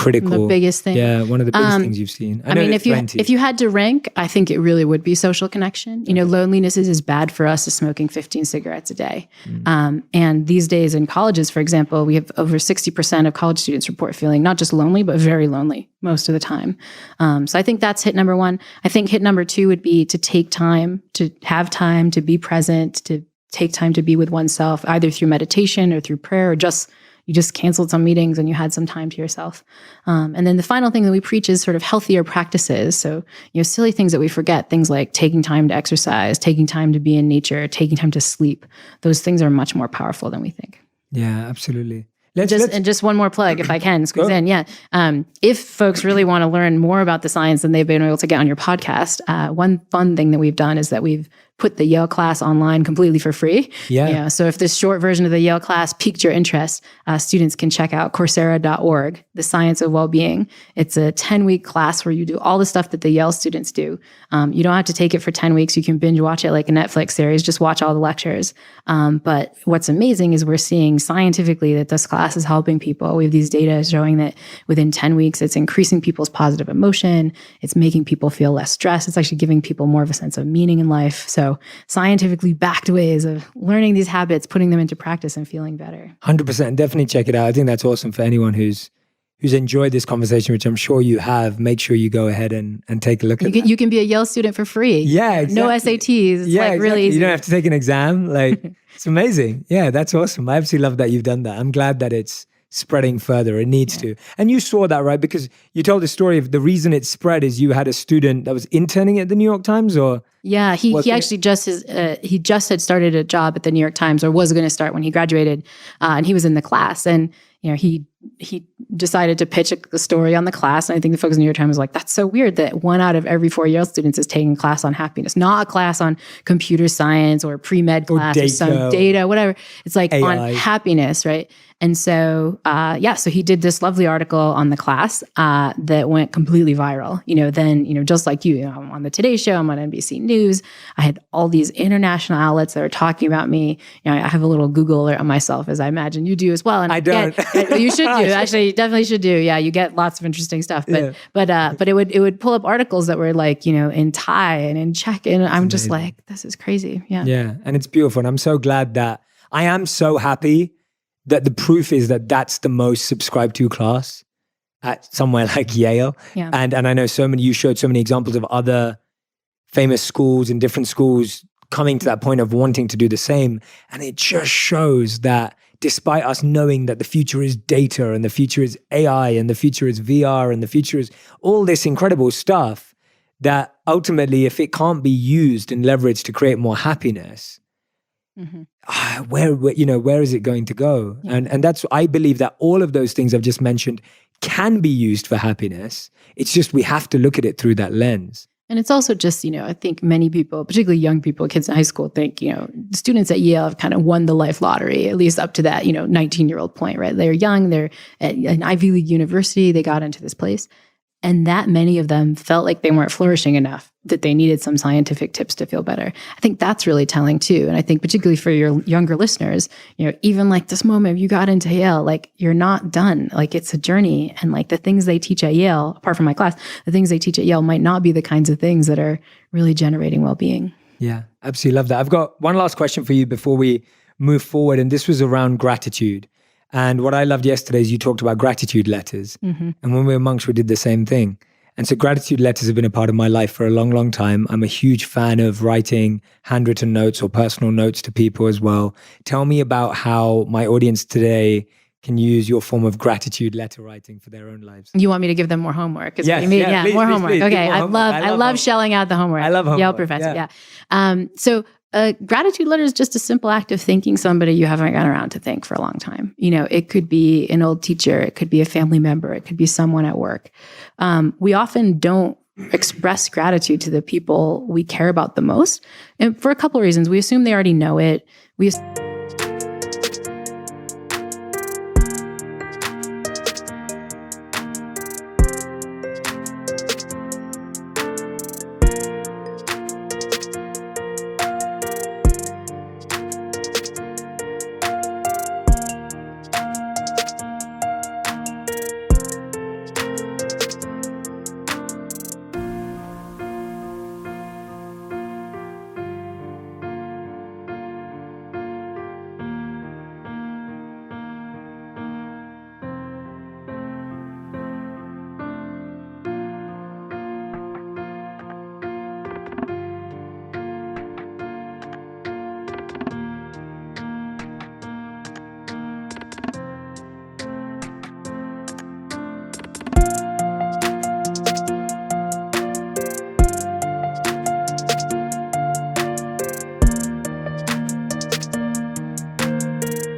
biggest thing? Yeah, one of the biggest things you've seen. I mean, if you had to rank, I think it really would be social connection. Loneliness is as bad for us as smoking 15 cigarettes a day. And these days in colleges, for example, we have over 60% of college students report feeling not just lonely, but very lonely most of the time. So I think that's hit number one. I think hit number two would be to take time, to have time, to be present, to take time to be with oneself, either through meditation or through prayer, or you just canceled some meetings and you had some time to yourself. And then the final thing that we preach is sort of healthier practices. So, silly things that we forget, things like taking time to exercise, taking time to be in nature, taking time to sleep. Those things are much more powerful than we think. Yeah, absolutely. And just one more plug, if I can squeeze in. Yeah. If folks really want to learn more about the science than they've been able to get on your podcast, one fun thing that we've done is that we've put the YALE class online completely for free. Yeah. So if this short version of the YALE class piqued your interest, students can check out Coursera.org, The Science of Wellbeing. It's a 10-week class where you do all the stuff that the YALE students do. You don't have to take it for 10 weeks. You can binge watch it like a Netflix series, just watch all the lectures. But what's amazing is we're seeing scientifically that this class is helping people. We have these data showing that within 10 weeks, it's increasing people's positive emotion. It's making people feel less stressed. It's actually giving people more of a sense of meaning in life. So scientifically backed ways of learning these habits, putting them into practice and feeling better. 100%. Definitely check it out. I think that's awesome for anyone who's enjoyed this conversation, which I'm sure you have. Make sure you go ahead and take a look at that. You can be a YALE student for free. Yeah, exactly. No SATs. It's really easy. You don't have to take an exam. It's amazing. Yeah, that's awesome. I absolutely love that you've done that. I'm glad that it's spreading further. It needs to. And you saw that, right? Because you told the story of the reason it spread is you had a student that was interning at the New York Times, or? Yeah, he actually just had started a job at the New York Times, or was going to start when he graduated, and he was in the class, and he decided to pitch a story on the class. And I think the folks in the New York Times was like, that's so weird that 1 out of every 4 YALE students is taking a class on happiness, not a class on computer science or pre-med class or some data, whatever. It's like AI. On happiness, right? And so, so he did this lovely article on the class that went completely viral. Then, just like you, I'm on the Today Show, I'm on NBC News. I had all these international outlets that are talking about me. I have a little Google alert on myself, as I imagine you do as well. And I don't. You should do. Actually, you definitely should do. Yeah, you get lots of interesting stuff. But it would pull up articles that were like, in Thai and in Czech, and I'm just like, this is crazy. Yeah. Yeah, and it's beautiful, and I'm so glad that I am so happy that the proof is that that's the most subscribed to class at somewhere like Yale. Yeah. And I know you showed so many examples of other famous schools and different schools coming to that point of wanting to do the same. And it just shows that despite us knowing that the future is data and the future is AI and the future is VR and the future is all this incredible stuff, that ultimately, if it can't be used and leveraged to create more happiness, where is it going to go? Yeah. And that's, I believe that all of those things I've just mentioned can be used for happiness. It's just we have to look at it through that lens. And it's also just, I think many people, particularly young people, kids in high school, think, students at Yale have kind of won the life lottery, at least up to that, 19-year-old point, right? They're young, they're at an Ivy League university, they got into this place. And that many of them felt like they weren't flourishing enough, that they needed some scientific tips to feel better. I think that's really telling too. And I think particularly for your younger listeners, even like this moment you got into Yale, like you're not done. Like it's a journey. And like the things they teach at Yale, apart from my class, the things they teach at Yale might not be the kinds of things that are really generating well-being. Yeah, absolutely love that. I've got one last question for you before we move forward. And this was around gratitude. And what I loved yesterday is you talked about gratitude letters. And when we were monks, we did the same thing. And so gratitude letters have been a part of my life for a long, long time. I'm a huge fan of writing handwritten notes or personal notes to people as well. Tell me about how my audience today can use your form of gratitude letter writing for their own lives. You want me to give them more homework? Yes, please, more homework. Please, okay, I love homework. shelling out the homework. I love homework. Yale professor, yeah. So a gratitude letter is just a simple act of thanking somebody you haven't gotten around to thank for a long time. It could be an old teacher, it could be a family member, it could be someone at work. We often don't express gratitude to the people we care about the most, and for a couple of reasons. We assume they already know it.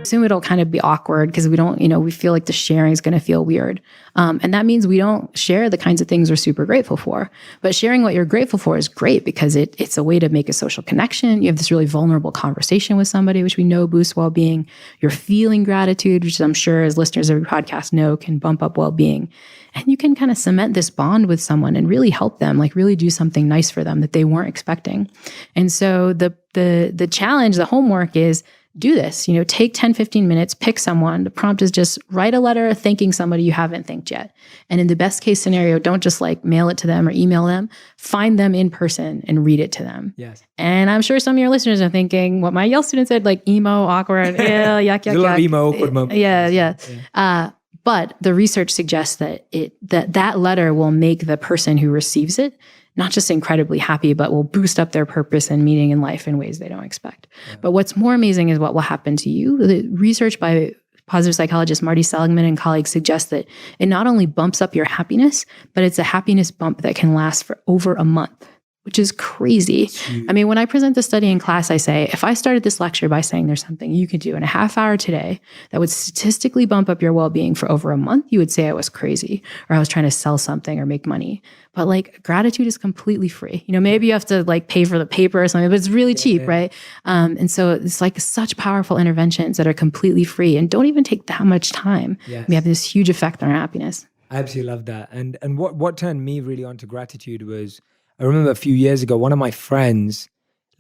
assume it'll kind of be awkward because we don't, we feel like the sharing is going to feel weird. And that means we don't share the kinds of things we're super grateful for. But sharing what you're grateful for is great because it's a way to make a social connection. You have this really vulnerable conversation with somebody, which we know boosts well-being. You're feeling gratitude, which I'm sure as listeners of your podcast know can bump up well-being. And you can kind of cement this bond with someone and really help them, like really do something nice for them that they weren't expecting. And so the challenge, the homework is do this, take 10, 15 minutes, pick someone. The prompt is just write a letter thanking somebody you haven't thanked yet. And in the best case scenario, don't just like mail it to them or email them, find them in person and read it to them. Yes. And I'm sure some of your listeners are thinking what my Yale student said, like emo, awkward, yuck, yuck, yuck. A lot of emo, awkward moment. Yeah. But the research suggests that that letter will make the person who receives it not just incredibly happy, but will boost up their purpose and meaning in life in ways they don't expect. Yeah. But what's more amazing is what will happen to you. The research by positive psychologist Marty Seligman and colleagues suggests that it not only bumps up your happiness, but it's a happiness bump that can last for over a month, which is crazy. I mean, when I present the study in class, I say, if I started this lecture by saying there's something you could do in a half hour today that would statistically bump up your well-being for over a month, you would say I was crazy or I was trying to sell something or make money. But like gratitude is completely free. Maybe you have to like pay for the paper or something, but it's really cheap, right? And so it's like such powerful interventions that are completely free and don't even take that much time. Yes. We have this huge effect on our happiness. I absolutely love that. And what turned me really onto gratitude was, I remember a few years ago, one of my friends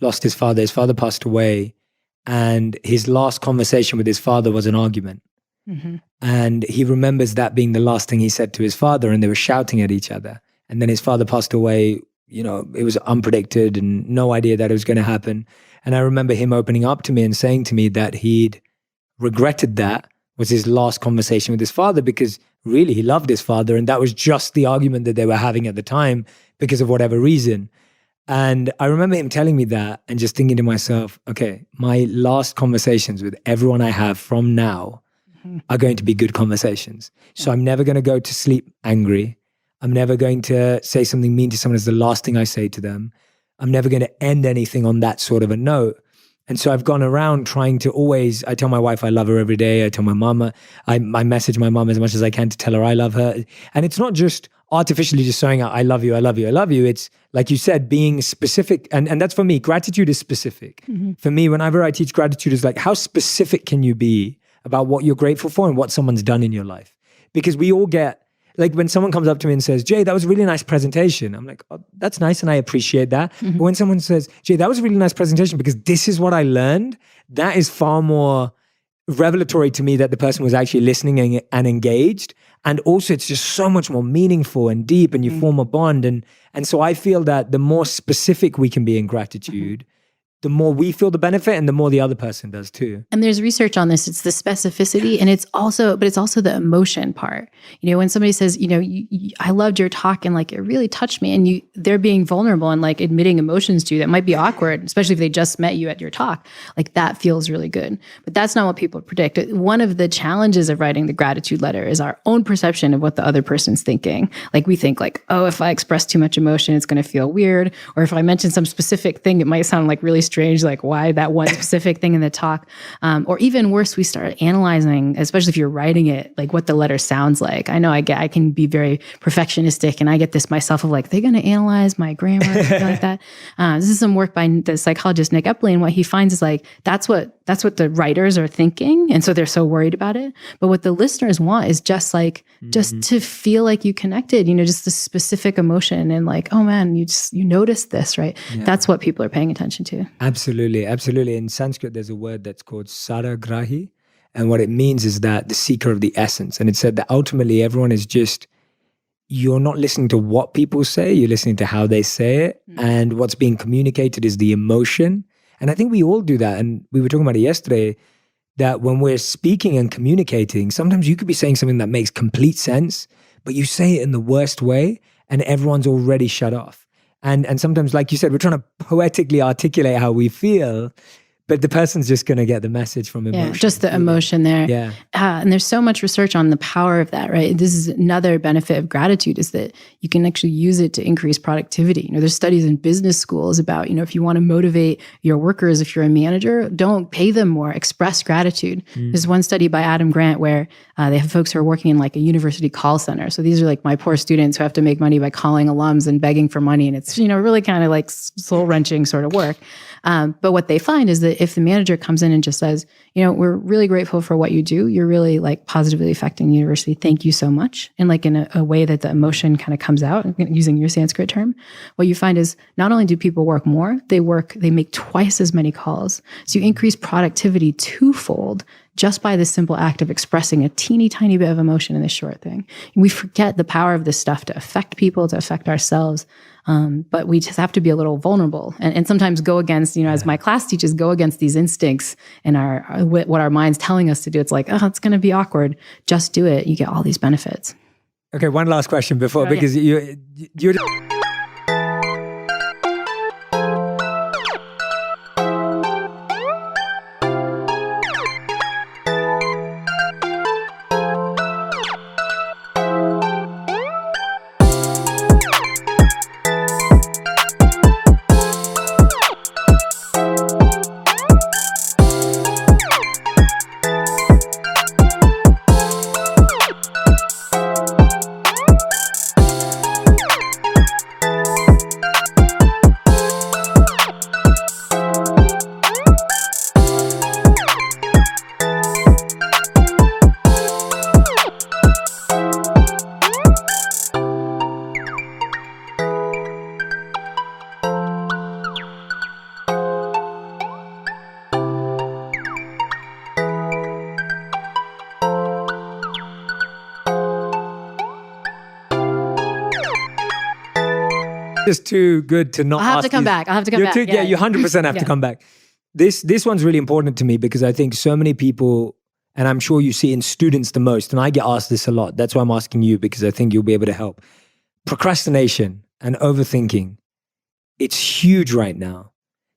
lost his father. His father passed away, and his last conversation with his father was an argument. Mm-hmm. And he remembers that being the last thing he said to his father, and they were shouting at each other. And then his father passed away. It was unpredicted and no idea that it was going to happen. And I remember him opening up to me and saying to me that he'd regretted that was his last conversation with his father because really he loved his father, and that was just the argument that they were having at the time because of whatever reason. And I remember him telling me that and just thinking to myself, okay, my last conversations with everyone I have from now are going to be good conversations. So I'm never going to go to sleep angry. I'm never going to say something mean to someone as the last thing I say to them. I'm never going to end anything on that sort of a note. And so I've gone around trying to always, I tell my wife I love her every day. I tell my mama, I message my mom as much as I can to tell her I love her. And it's not just artificially just saying, I love you, I love you, I love you. It's like you said, being specific. And that's for me, gratitude is specific. For me, whenever I teach gratitude, is like, how specific can you be about what you're grateful for and what someone's done in your life? Because we all get, like when someone comes up to me and says, Jay, that was a really nice presentation. I'm like, oh, that's nice and I appreciate that. But when someone says, Jay, that was a really nice presentation because this is what I learned, that is far more revelatory to me that the person was actually listening and engaged. And also it's just so much more meaningful and deep and you form a bond. And so I feel that the more specific we can be in gratitude, the more we feel the benefit and the more the other person does too. And there's research on this. It's the specificity and it's also the emotion part. You know, when somebody says, you know, I loved your talk and like, it really touched me, and they're being vulnerable and like admitting emotions to you that might be awkward, especially if they just met you at your talk, like that feels really good. But that's not what people predict. One of the challenges of writing the gratitude letter is our own perception of what the other person's thinking. Like we think like, oh, if I express too much emotion, it's going to feel weird. Or if I mention some specific thing, it might sound like really strange, like why that one specific thing in the talk. Or even worse, we start analyzing, especially if you're writing it, like what the letter sounds like. I know I can be very perfectionistic, and I get this myself of like, they're going to analyze my grammar, something like that. This is some work by the psychologist Nick Epley, and what he finds is like, that's what the writers are thinking. And so they're so worried about it. But what the listeners want is just like, just to feel like you connected, you know, just the specific emotion and like, oh man, you noticed this, right? Yeah. That's what people are paying attention to. Absolutely. In Sanskrit, there's a word that's called saragrahi. And what it means is that the seeker of the essence. And it said that ultimately everyone is just, you're not listening to what people say, you're listening to how they say it. And what's being communicated is the emotion. And I think we all do that. And we were talking about it yesterday, that when we're speaking and communicating, sometimes you could be saying something that makes complete sense, but you say it in the worst way and everyone's already shut off. And sometimes, like you said, we're trying to poetically articulate how we feel, but the person's just going to get the message from emotion. Yeah, just the emotion there. Yeah. And there's so much research on the power of that, right? This is another benefit of gratitude, is that you can actually use it to increase productivity. You know, there's studies in business schools about, you know, if you want to motivate your workers, if you're a manager, don't pay them more, express gratitude. There's one study by Adam Grant where they have folks who are working in like a university call center. So these are like my poor students who have to make money by calling alums and begging for money. And it's, you know, really kind of like soul-wrenching sort of work. But what they find is that if the manager comes in and just says, you know, we're really grateful for what you do, you're really like positively affecting the university, thank you so much, and like in a way that the emotion kind of comes out, using your Sanskrit term, what you find is not only do people work more, they make twice as many calls. So you increase productivity twofold just by the simple act of expressing a teeny tiny bit of emotion in this short thing. We forget the power of this stuff to affect people, to affect ourselves. But we just have to be a little vulnerable and sometimes go against, you know, as my class teaches, go against these instincts and what our mind's telling us to do. It's like, oh, it's going to be awkward. Just do it. You get all these benefits. Okay, one last question because you're just too good to not. I'll have to come back. Yeah, you 100% have to come back. This one's really important to me because I think so many people, and I'm sure you see in students the most, and I get asked this a lot. That's why I'm asking you, because I think you'll be able to help. Procrastination and overthinking. it's huge right now.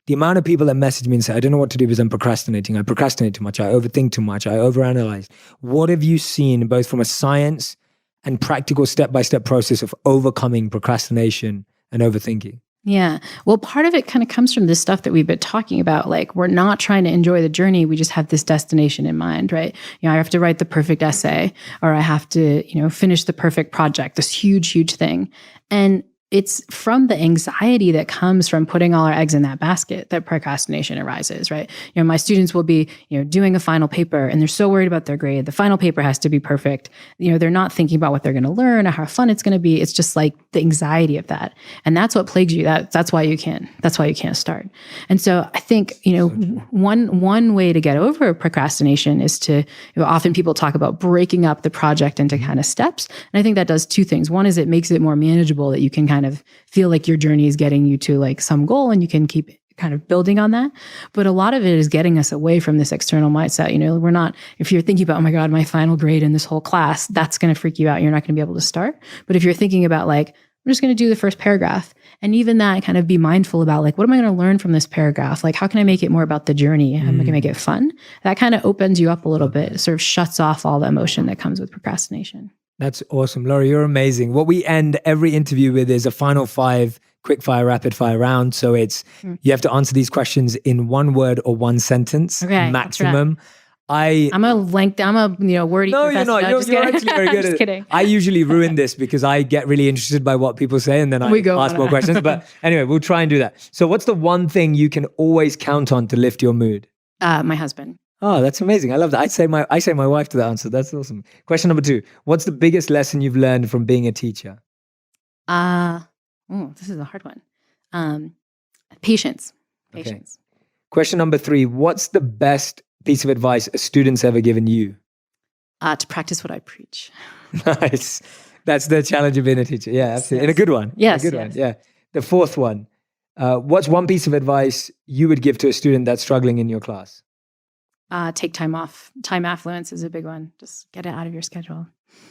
The amount of people that message me and say, I don't know what to do because I'm procrastinating. I procrastinate too much. I overthink too much. I overanalyze. What have you seen, both from a science and practical step-by-step process of overcoming procrastination and overthinking? Yeah. Well, part of it kind of comes from this stuff that we've been talking about. Like, we're not trying to enjoy the journey. We just have this destination in mind, right? I have to write the perfect essay, or I have to, finish the perfect project, this huge, huge thing. And it's from the anxiety that comes from putting all our eggs in that basket that procrastination arises, right? My students will be, doing a final paper and they're so worried about their grade. The final paper has to be perfect. They're not thinking about what they're going to learn or how fun it's going to be. It's just like the anxiety of that. And that's what plagues you. That's why you can't start. And so I think, one way to get over procrastination is to, often people talk about breaking up the project into kind of steps. And I think that does two things. One is it makes it more manageable, that you can kind of feel like your journey is getting you to like some goal and you can keep kind of building on that. But a lot of it is getting us away from this external mindset. We're not, if you're thinking about, oh my God, my final grade in this whole class, that's going to freak you out. You're not going to be able to start. But if you're thinking about like, I'm just going to do the first paragraph, and even that, kind of be mindful about like, what am I going to learn from this paragraph? Like, how can I make it more about the journey? How am I going to make it fun? That kind of opens you up a little bit. It sort of shuts off all the emotion that comes with procrastination. That's awesome. Laurie, you're amazing. What we end every interview with is a final 5 quick fire, rapid fire round. So it's, you have to answer these questions in 1 word or 1 sentence, maximum. I'm a wordy No, professor. you're not. You're actually very good at it. Kidding. I usually ruin this because I get really interested by what people say and then I ask more questions. But anyway, we'll try and do that. So what's the one thing you can always count on to lift your mood? My husband. Oh, that's amazing. I love that. I say my wife to that answer. That's awesome. Question number 2. What's the biggest lesson you've learned from being a teacher? This is a hard one. Patience. Okay. Question number 3. What's the best piece of advice a student's ever given you? To practice what I preach. Nice. That's the challenge of being a teacher. Yeah, absolutely. And a good one. Yes. A good one. Yeah. The 4th one. What's one piece of advice you would give to a student that's struggling in your class? Take time off. Time affluence is a big one. Just get it out of your schedule.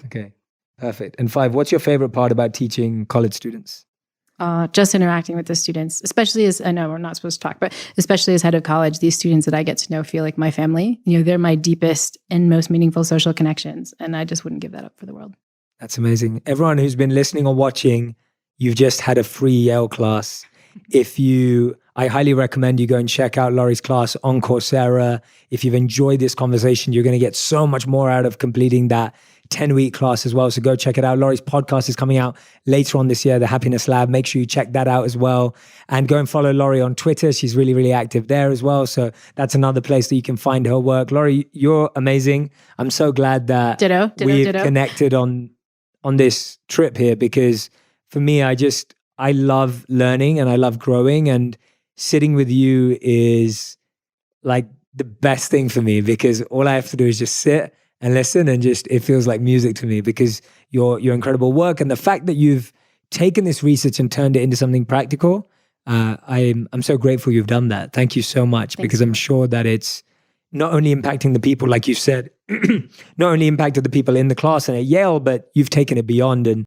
Okay, perfect. And 5, what's your favorite part about teaching college students? Just interacting with the students, especially as, I know we're not supposed to talk, but especially as head of college, these students that I get to know feel like my family. They're my deepest and most meaningful social connections. And I just wouldn't give that up for the world. That's amazing. Everyone who's been listening or watching, you've just had a free Yale class. I highly recommend you go and check out Laurie's class on Coursera. If you've enjoyed this conversation, you're going to get so much more out of completing that 10-week class as well. So go check it out. Laurie's podcast is coming out later on this year, The Happiness Lab. Make sure you check that out as well. And go and follow Laurie on Twitter. She's really, really active there as well. So that's another place that you can find her work. Laurie, you're amazing. I'm so glad that we've connected on this trip here, because for me, I love learning and I love growing, and sitting with you is like the best thing for me, because all I have to do is just sit and listen, and it feels like music to me, because your incredible work and the fact that you've taken this research and turned it into something practical. I'm so grateful you've done that. Thank you so much. Thanks because so I'm much. sure that it's not only impacting the people, like you said, not only impacted the people in the class and at Yale, but you've taken it beyond. And